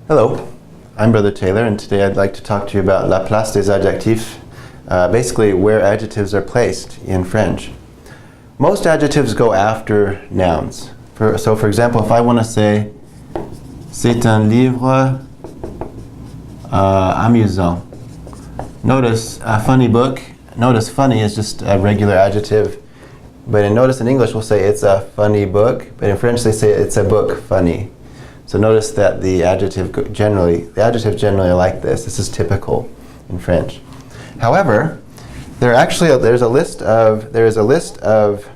Hello, I'm Brother Taylor, and today I'd like to talk to you about la place des adjectifs, basically where adjectives are placed in French. Most adjectives go after nouns. So for example, if I want to say c'est un livre amusant. Notice a funny book. Notice funny is just a regular adjective. But notice in English we'll say it's a funny book, but in French they say it's a book funny. So notice that the adjectives generally are like this. This is typical in French. However, there is a list of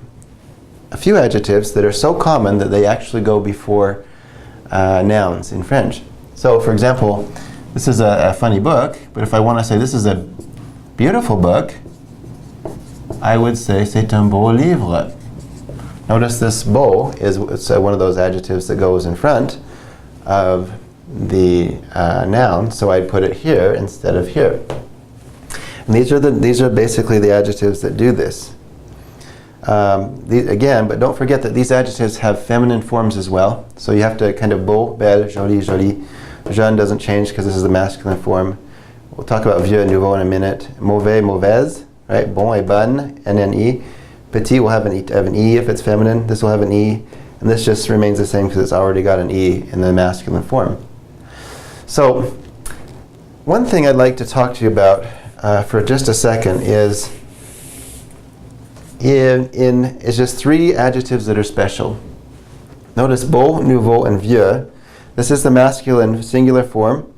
a few adjectives that are so common that they actually go before nouns in French. So for example, this is a funny book, but if I want to say this is a beautiful book, I would say c'est un beau livre. Notice this beau is one of those adjectives that goes in front of the noun, so I'd put it here instead of here. And these are basically the adjectives that do this. But don't forget that these adjectives have feminine forms as well. So you have to kind of beau, belle, jolie, jolie. Jeune doesn't change because this is the masculine form. We'll talk about vieux and nouveau in a minute. Mauvais, mauvaise, right? Bon et bonne, N-N-E. Petit will have an E if it's feminine. This will have an E. And this just remains the same because it's already got an E in the masculine form. So one thing I'd like to talk to you about for just a second is just three adjectives that are special. Notice beau, nouveau, and vieux. This is the masculine singular form.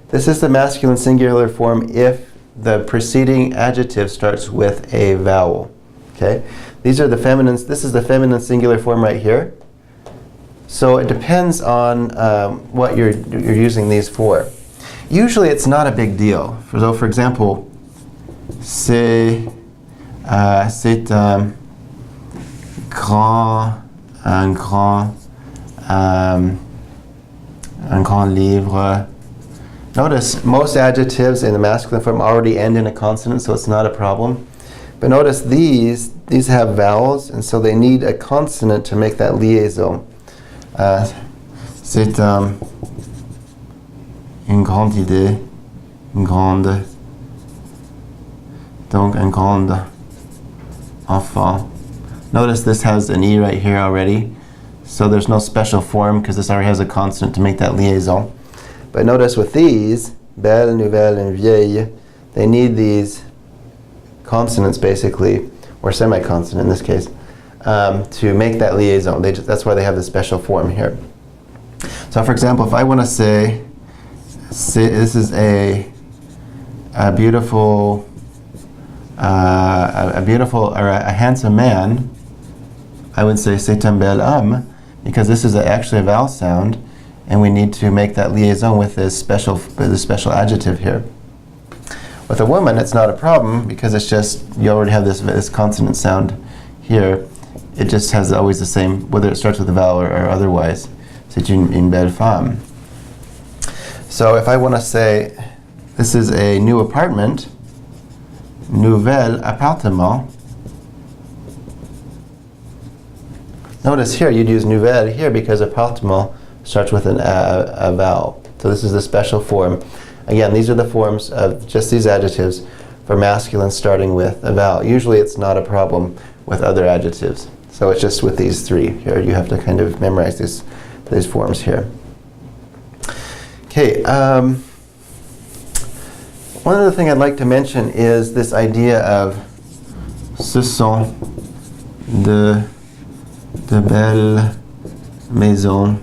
This is the masculine singular form if the preceding adjective starts with a vowel. Okay? These are the feminine. This is the feminine singular form right here. So it depends on what you're using these for. Usually it's not a big deal. So for example, c'est un grand livre. Notice most adjectives in the masculine form already end in a consonant, so it's not a problem. But notice these have vowels, and so they need a consonant to make that liaison. C'est une grande idée, donc un grand enfant. Notice this has an E right here already, so there's no special form because this already has a consonant to make that liaison. But notice with these, belle, nouvelle, and vieille, they need these consonants basically, or semi-consonant in this case, to make that liaison. That's why they have the special form here. So for example, if I want to say, this is a beautiful or a handsome man, I would say c'est un bel homme, because this is actually a vowel sound, and we need to make that liaison with this special adjective here. With a woman, it's not a problem because it's just you already have this consonant sound here. It just has always the same, whether it starts with a vowel or otherwise. C'est une belle femme. So if I want to say this is a new apartment, nouvel appartement. Notice here you'd use nouvelle here because appartement starts with a vowel. So this is the special form. Again, these are the forms of just these adjectives for masculine starting with a vowel. Usually it's not a problem with other adjectives. So it's just with these three here. You have to kind of memorize these forms here. Okay. One other thing I'd like to mention is this idea of ce sont de belles maisons.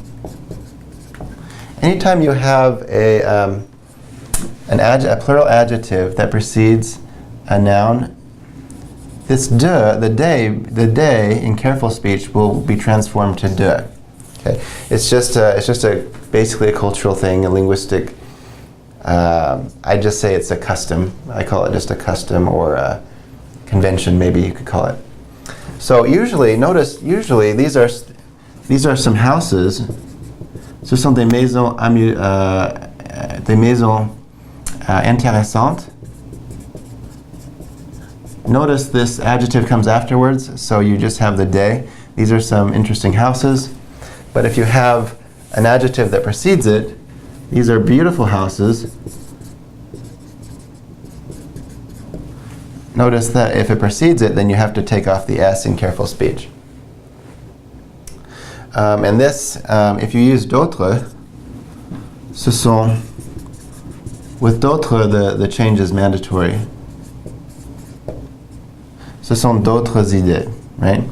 Anytime you have a plural adjective that precedes a noun, this de, the day in careful speech will be transformed to de. Okay, it's just basically a cultural thing, a linguistic. I just say it's a custom. I call it just a custom or a convention, maybe you could call it. So usually these are some houses. Ce sont des maisons intéressantes. Notice this adjective comes afterwards, so you just have the day. These are some interesting houses. But if you have an adjective that precedes it, These are beautiful houses. Notice that if it precedes it, then you have to take off the S in careful speech. And this, if you use d'autres, ce sont, with d'autres, the change is mandatory. Ce sont d'autres idées, right?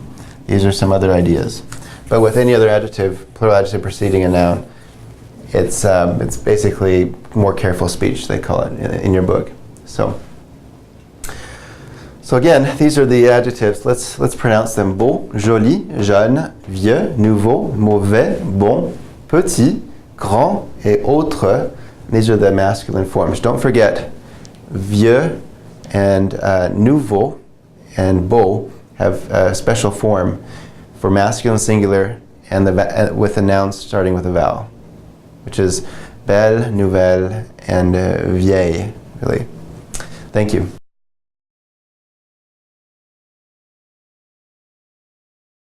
These are some other ideas. But with any other adjective, plural adjective preceding a noun, it's basically more careful speech, they call it in your book. So again, these are the adjectives. Let's pronounce them. Beau, joli, jeune, vieux, nouveau, mauvais, bon, petit, grand, et autres. These are the masculine forms. Don't forget, vieux and nouveau and beau have a special form for masculine singular and with a noun starting with a vowel, which is belle, nouvelle, and vieille, really. Thank you.